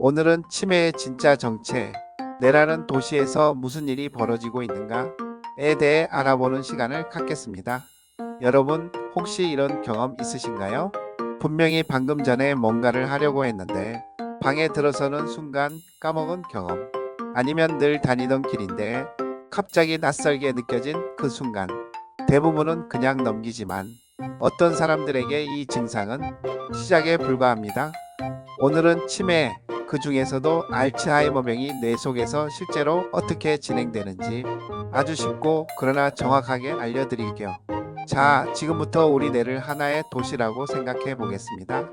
오늘은 치매의 진짜 정체, 뇌라는 도시에서 무슨 일이 벌어지고 있는가에 대해 알아보는 시간을 갖겠습니다. 여러분, 혹시 이런 경험 있으신가요? 분명히 방금 전에 뭔가를 하려고 했는데 방에 들어서는 순간 까먹은 경험. 아니면 늘 다니던 길인데 갑자기 낯설게 느껴진 그 순간. 대부분은 그냥 넘기지만 어떤 사람들에게 이 증상은 시작에 불과합니다. 오늘은 치매, 그 중에서도 알츠하이머병이 뇌 속에서 실제로 어떻게 진행되는지 아주 쉽고 그러나 정확하게 알려드릴게요. 자, 지금부터 우리 뇌를 하나의 도시라고 생각해 보겠습니다.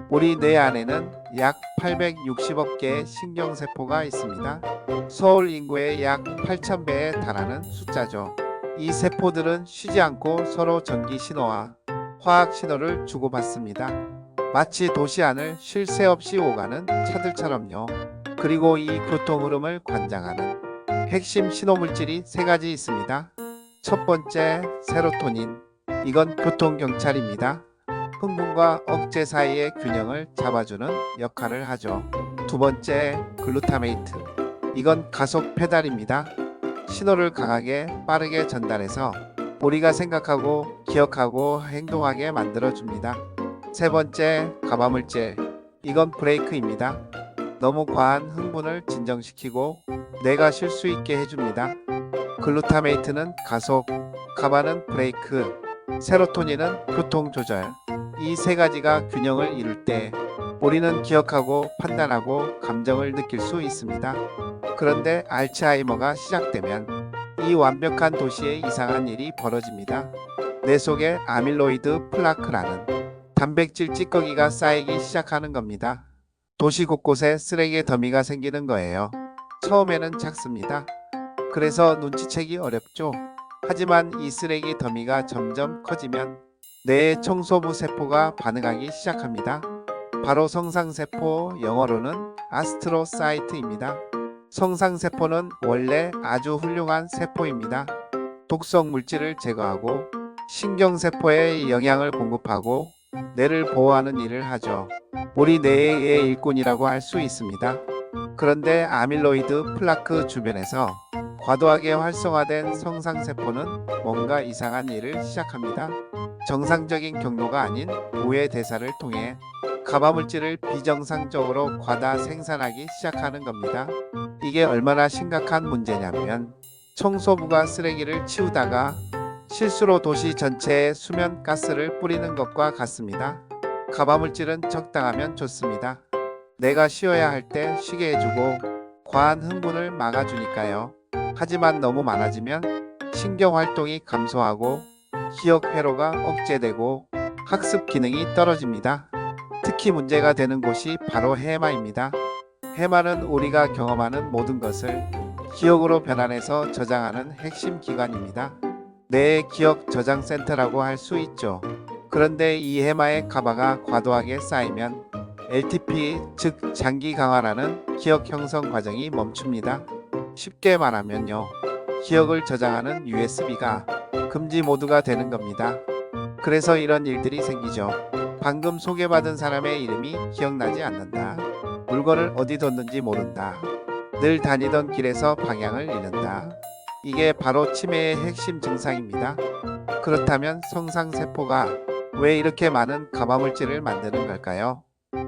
우리 뇌 안에는 약 860억 개의 신경세포가 있습니다. 서울 인구의 약 8,000배에 달하는 숫자죠. 이 세포들은 쉬지 않고 서로 전기 신호와 화학 신호를 주고받습니다. 마치 도시 안을 쉴 새 없이 오가는 차들처럼요. 그리고 이 교통 흐름을 관장하는 핵심 신호물질이 세 가지 있습니다. 첫 번째, 세로토닌. 이건 교통경찰입니다. 흥분과 억제 사이의 균형을 잡아주는 역할을 하죠. 두 번째, 글루타메이트. 이건 가속 페달입니다. 신호를 강하게 빠르게 전달해서 우리가 생각하고 기억하고 행동하게 만들어줍니다. 세 번째, 가마물질. 이건 브레이크입니다. 너무 과한 흥분을 진정시키고 뇌가 쉴 수 있게 해줍니다. 글루타메이트는 가속, 가마는 브레이크, 세로토닌은 교통 조절. 이 세 가지가 균형을 이룰 때 우리는 기억하고 판단하고 감정을 느낄 수 있습니다. 그런데 알츠하이머가 시작되면 이 완벽한 도시에 이상한 일이 벌어집니다. 뇌 속에 아밀로이드 플라크라는 단백질 찌꺼기가 쌓이기 시작하는 겁니다. 도시 곳곳에 쓰레기 더미가 생기는 거예요. 처음에는 작습니다. 그래서 눈치채기 어렵죠. 하지만 이 쓰레기 더미가 점점 커지면 뇌의 청소부 세포가 반응하기 시작합니다. 바로 성상세포, 영어로는 아스트로사이트입니다. 성상세포는 원래 아주 훌륭한 세포입니다. 독성 물질을 제거하고 신경세포에 영양을 공급하고 뇌를 보호하는 일을 하죠. 우리 뇌의 일꾼이라고 할 수 있습니다. 그런데 아밀로이드 플라크 주변에서 과도하게 활성화된 성상세포는 뭔가 이상한 일을 시작합니다. 정상적인 경로가 아닌 우회 대사를 통해 가마물질을 비정상적으로 과다 생산하기 시작하는 겁니다. 이게 얼마나 심각한 문제냐면 청소부가 쓰레기를 치우다가 실수로 도시 전체에 수면 가스를 뿌리는 것과 같습니다. 가마물질은 적당하면 좋습니다. 내가 쉬어야 할 때 쉬게 해주고 과한 흥분을 막아주니까요. 하지만 너무 많아지면 신경활동이 감소하고 기억 회로가 억제되고 학습 기능이 떨어집니다. 특히 문제가 되는 곳이 바로 해마입니다. 해마는 우리가 경험하는 모든 것을 기억으로 변환해서 저장하는 핵심 기관입니다. 뇌의 기억 저장 센터라고 할 수 있죠. 그런데 이 해마의 가마가 과도하게 쌓이면 LTP, 즉 장기 강화라는 기억 형성 과정이 멈춥니다. 쉽게 말하면요. 기억을 저장하는 USB가 금지 모드가 되는 겁니다. 그래서 이런 일들이 생기죠. 방금 소개받은 사람의 이름이 기억나지 않는다. 물건을 어디 뒀는지 모른다. 늘 다니던 길에서 방향을 잃는다. 이게 바로 치매의 핵심 증상입니다. 그렇다면 성상세포가 왜 이렇게 많은 가마물질을 만드는 걸까요?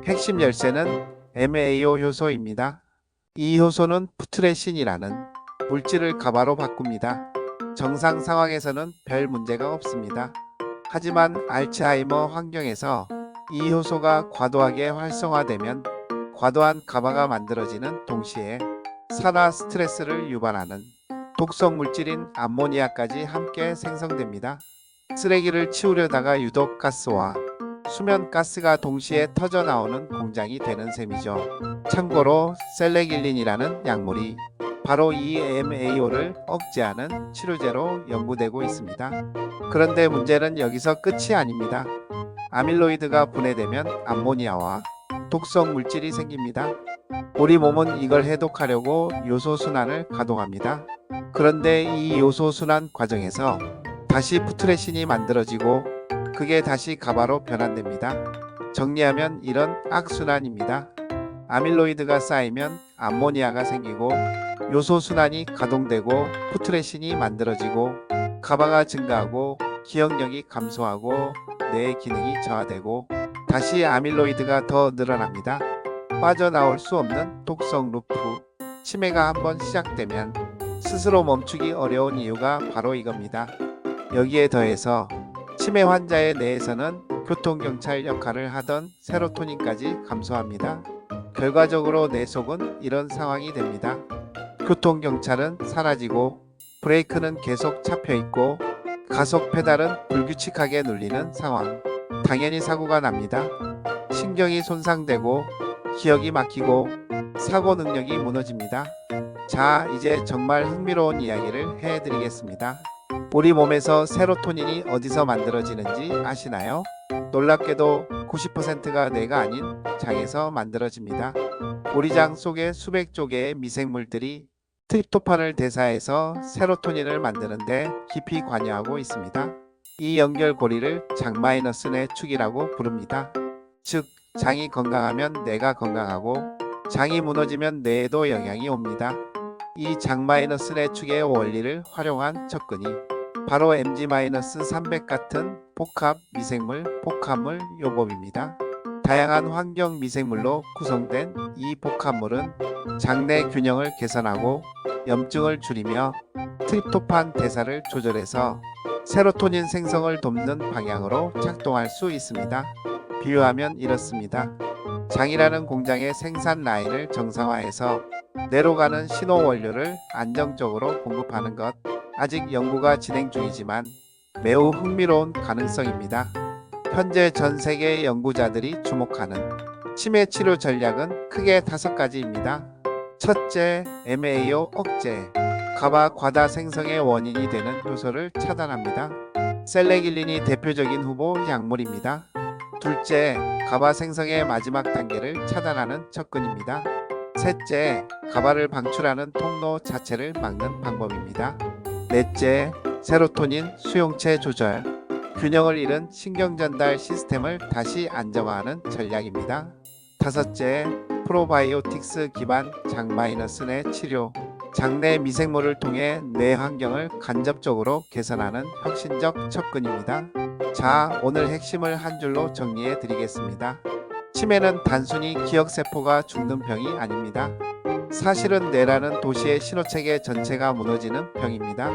핵심 열쇠는 MAO 효소입니다. 이 효소는 푸트레신이라는 물질을 가마로 바꿉니다. 정상 상황에서는 별 문제가 없습니다. 하지만 알츠하이머 환경에서 이 효소가 과도하게 활성화되면 과도한 가마가 만들어지는 동시에 산화 스트레스를 유발하는 독성 물질인 암모니아까지 함께 생성됩니다. 쓰레기를 치우려다가 유독 가스와 수면 가스가 동시에 터져 나오는 공장이 되는 셈이죠. 참고로 셀레길린이라는 약물이 바로 이 MAO를 억제하는 치료제로 연구되고 있습니다. 그런데 문제는 여기서 끝이 아닙니다. 아밀로이드가 분해되면 암모니아와 독성 물질이 생깁니다. 우리 몸은 이걸 해독하려고 요소 순환을 가동합니다. 그런데 이 요소 순환 과정에서 다시 푸트레신이 만들어지고 그게 다시 가마로 변환됩니다. 정리하면 이런 악순환입니다. 아밀로이드가 쌓이면 암모니아가 생기고 요소 순환이 가동되고 푸트레신이 만들어지고 가바가 증가하고 기억력이 감소하고 뇌의 기능이 저하되고 다시 아밀로이드가 더 늘어납니다. 빠져나올 수 없는 독성 루프. 치매가 한번 시작되면 스스로 멈추기 어려운 이유가 바로 이겁니다. 여기에 더해서 치매 환자의 뇌에서는 교통경찰 역할을 하던 세로토닌까지 감소합니다. 결과적으로 뇌 속은 이런 상황이 됩니다. 교통경찰은 사라지고 브레이크는 계속 잡혀있고 가속 페달은 불규칙하게 눌리는 상황. 당연히 사고가 납니다. 신경이 손상되고 기억이 막히고 사고 능력이 무너집니다. 자, 이제 정말 흥미로운 이야기를 해드리겠습니다. 우리 몸에서 세로토닌이 어디서 만들어지는지 아시나요? 놀랍게도 90%가 뇌가 아닌 장에서 만들어집니다. 우리 장 속에 수백 조개의 미생물들이 트립토판을 대사해서 세로토닌을 만드는데 깊이 관여하고 있습니다. 이 연결고리를 장-뇌 축이라고 부릅니다. 즉, 장이 건강하면 뇌가 건강하고 장이 무너지면 뇌에도 영향이 옵니다. 이 장-뇌 축의 원리를 활용한 접근이 바로 MG-300 같은 복합 미생물 복합물 요법입니다. 다양한 환경 미생물로 구성된 이 복합물은 장내 균형을 개선하고 염증을 줄이며 트립토판 대사를 조절해서 세로토닌 생성을 돕는 방향으로 작동할 수 있습니다. 비유하면 이렇습니다. 장이라는 공장의 생산 라인을 정상화해서 뇌로 가는 신호 원료를 안정적으로 공급하는 것. 아직 연구가 진행 중이지만 매우 흥미로운 가능성입니다. 현재 전 세계 연구자들이 주목하는 치매 치료 전략은 크게 5가지입니다. 첫째, MAO 억제. 가바 과다 생성의 원인이 되는 요소를 차단합니다. 셀레길린이 대표적인 후보 약물입니다. 둘째, 가바 생성의 마지막 단계를 차단하는 접근입니다. 셋째, 가바를 방출하는 통로 자체를 막는 방법입니다. 넷째, 세로토닌 수용체 조절. 균형을 잃은 신경전달 시스템을 다시 안정화하는 전략입니다. 다섯째, 프로바이오틱스 기반 장-뇌 치료. 장내 미생물을 통해 뇌 환경을 간접적으로 개선하는 혁신적 접근입니다. 자, 오늘 핵심을 한 줄로 정리해 드리겠습니다. 치매는 단순히 기억세포가 죽는 병이 아닙니다. 사실은 뇌라는 도시의 신호체계 전체가 무너지는 병입니다.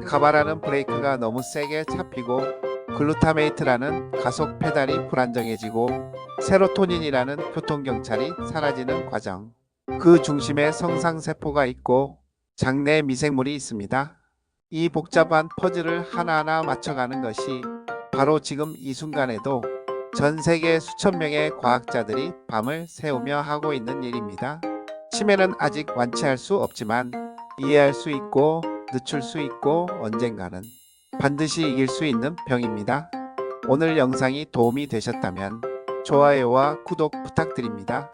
가바라는 브레이크가 너무 세게 잡히고 글루타메이트라는 가속 페달이 불안정해지고 세로토닌이라는 교통경찰이 사라지는 과정. 그 중심에 성상세포가 있고 장내 미생물이 있습니다. 이 복잡한 퍼즐을 하나하나 맞춰가는 것이 바로 지금 이 순간에도 전 세계 수천 명의 과학자들이 밤을 새우며 하고 있는 일입니다. 치매는 아직 완치할 수 없지만 이해할 수 있고 늦출 수 있고 언젠가는 반드시 이길 수 있는 병입니다. 오늘 영상이 도움이 되셨다면 좋아요와 구독 부탁드립니다.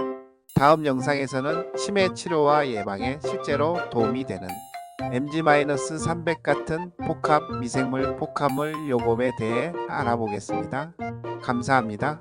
다음 영상에서는 치매 치료와 예방에 실제로 도움이 되는 MG-300 같은 복합 미생물 복합물 요법에 대해 알아보겠습니다. 감사합니다.